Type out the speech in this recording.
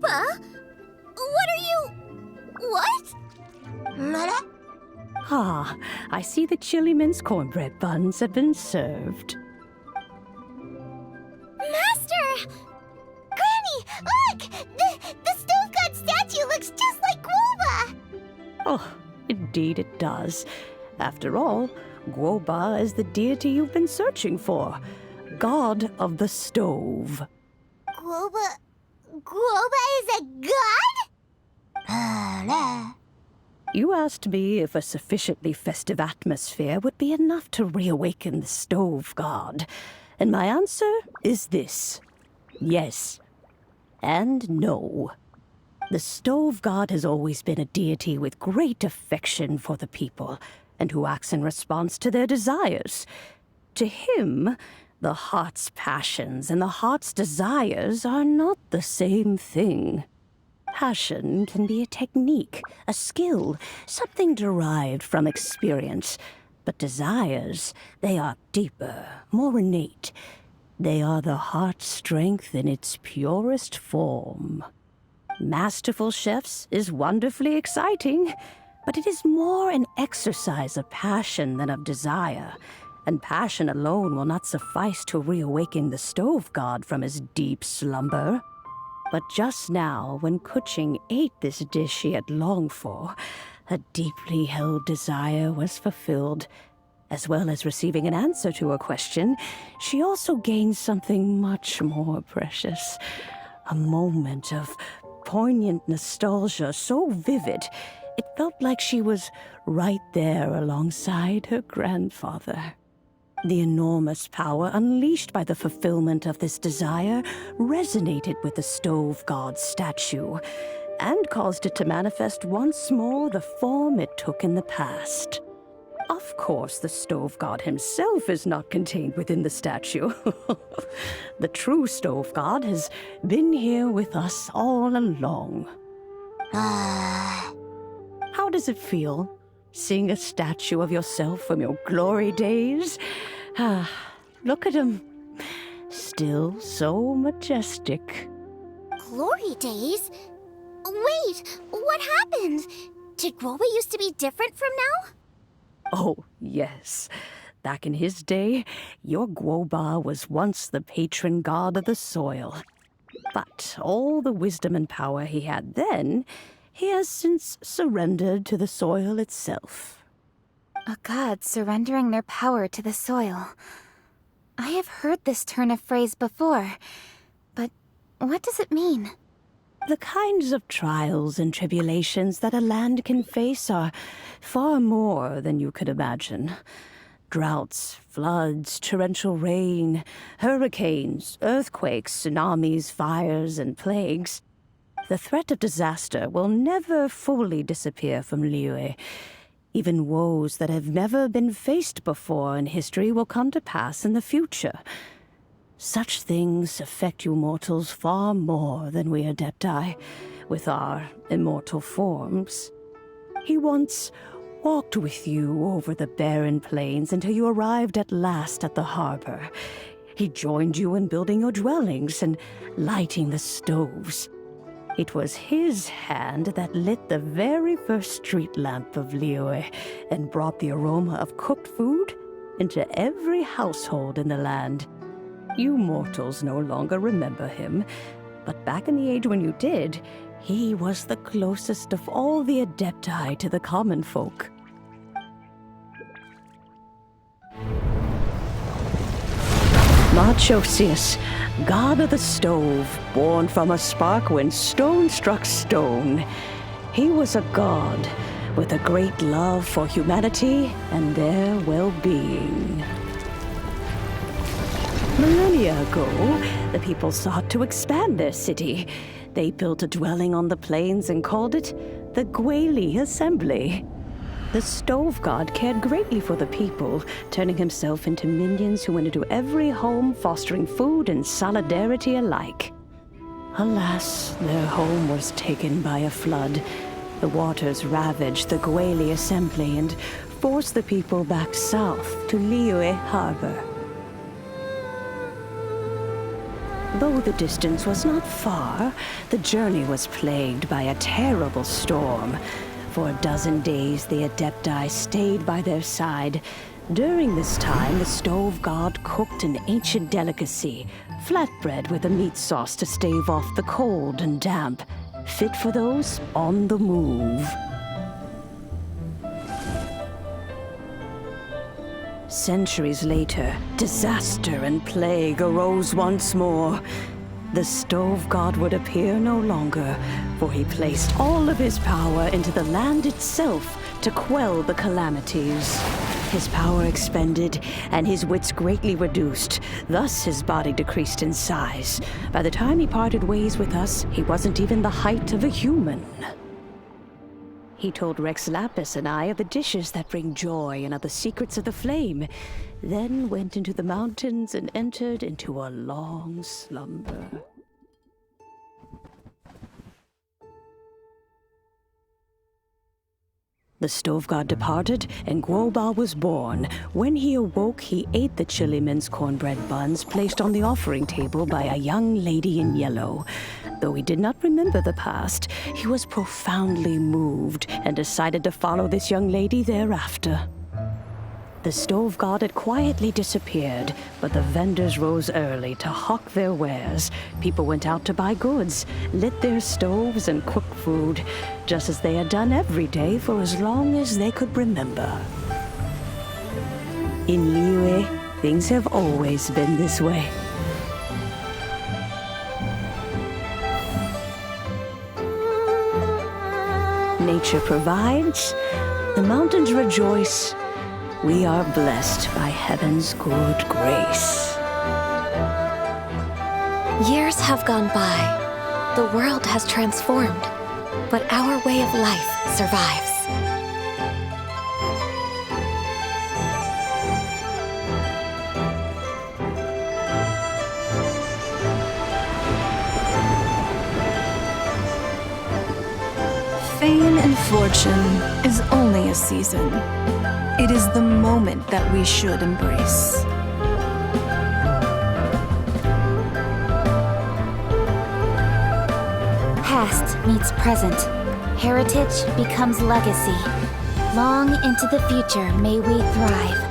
Guoba? What are you... What? Ah, I see the chili mince cornbread buns have been served. Master! Granny, look! The stove god statue looks just like Guoba! Oh, indeed it does. After all, Guoba is the deity you've been searching for. God of the stove. Guoba is a god? You asked me if a sufficiently festive atmosphere would be enough to reawaken the stove god. And my answer is this. Yes. And no. The stove god has always been a deity with great affection for the people, and who acts in response to their desires. To him, the heart's passions and the heart's desires are not the same thing. Passion can be a technique, a skill, something derived from experience. But desires, they are deeper, more innate. They are the heart's strength in its purest form. Masterful chefs is wonderfully exciting, but it is more an exercise of passion than of desire. And passion alone will not suffice to reawaken the stove god from his deep slumber. But just now, when Kuching ate this dish she had longed for, a deeply held desire was fulfilled. As well as receiving an answer to her question, she also gained something much more precious. A moment of poignant nostalgia so vivid, it felt like she was right there alongside her grandfather. The enormous power unleashed by the fulfillment of this desire resonated with the stove god's statue and caused it to manifest once more the form it took in the past. Of course, the stove god himself is not contained within the statue. The true stove god has been here with us all along. How does it feel? Seeing a statue of yourself from your glory days? Look at him. Still so majestic. Glory days? Wait, what happened? Did Guoba used to be different from now? Oh, yes. Back in his day, your Guoba was once the patron god of the soil. But all the wisdom and power he had then, he has since surrendered to the soil itself. A god surrendering their power to the soil. I have heard this turn of phrase before, but what does it mean? The kinds of trials and tribulations that a land can face are far more than you could imagine. Droughts, floods, torrential rain, hurricanes, earthquakes, tsunamis, fires, and plagues. The threat of disaster will never fully disappear from Liyue. Even woes that have never been faced before in history will come to pass in the future. Such things affect you mortals far more than we Adepti, with our immortal forms. He once walked with you over the barren plains until you arrived at last at the harbor. He joined you in building your dwellings and lighting the stoves. It was his hand that lit the very first street lamp of Liyue and brought the aroma of cooked food into every household in the land. You mortals no longer remember him, but back in the age when you did, he was the closest of all the Adepti to the common folk. Moonchase, god of the stove, born from a spark when stone struck stone. He was a god with a great love for humanity and their well-being. Millennia ago, the people sought to expand their city. They built a dwelling on the plains and called it the Gueli Assembly. The stove god cared greatly for the people, turning himself into minions who went into every home, fostering food and solidarity alike. Alas, their home was taken by a flood. The waters ravaged the Gueli Assembly and forced the people back south to Liyue Harbor. Though the distance was not far, the journey was plagued by a terrible storm. For a dozen days, the Adepti stayed by their side. During this time, the stove god cooked an ancient delicacy, flatbread with a meat sauce to stave off the cold and damp, fit for those on the move. Centuries later, disaster and plague arose once more. The stove god would appear no longer, for he placed all of his power into the land itself to quell the calamities. His power expended, and his wits greatly reduced. Thus his body decreased in size. By the time he parted ways with us, he wasn't even the height of a human. He told Rex Lapis and I of the dishes that bring joy and of the secrets of the flame, then went into the mountains and entered into a long slumber. The stove god departed, and Guoba was born. When he awoke, he ate the chili mince cornbread buns placed on the offering table by a young lady in yellow. Though he did not remember the past, he was profoundly moved and decided to follow this young lady thereafter. The stove god had quietly disappeared, but the vendors rose early to hawk their wares. People went out to buy goods, lit their stoves, and cooked food, just as they had done every day for as long as they could remember. In Liyue, things have always been this way. Nature provides, the mountains rejoice. We are blessed by heaven's good grace. Years have gone by. The world has transformed, but our way of life survives. Fame and fortune is only a season. It is the moment that we should embrace. Past meets present. Heritage becomes legacy. Long into the future may we thrive.